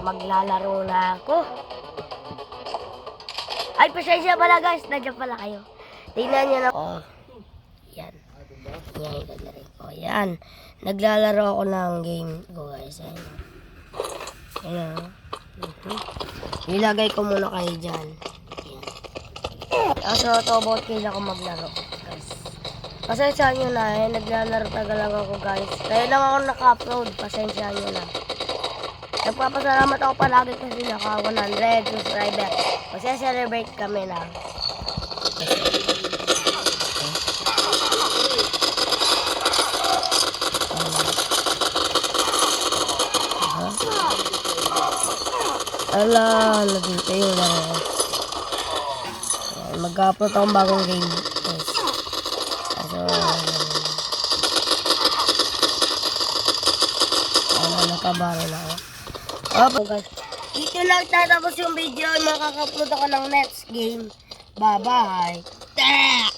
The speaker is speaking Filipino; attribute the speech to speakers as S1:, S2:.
S1: maglalaro na ako. Ay, pasensya pala guys, nandiyan pala kayo. Tingnan nyo na. Oh, yan. Yan, naglalaro ko. Yan. Naglalaro ako ng game ko guys. Ayan. Ilagay ko muna kayo dyan. Kaso ito, about kayo ako maglaro. Guys. Pasensya nyo na naglalaro tagal lang ako guys. Kaya lang ako naka-upload. Pasensya nyo na. Nagpapasalamat ako palagi kasi naka 100 subscriber. Kasi celebrate kami na. Ala, dito yung laro. Mag-upload akong bagong game. Yes. So, nakabaro na ako. Oh, guys. Dito lang tatapos yung video. Makaka-upload ako ng next game. Bye-bye.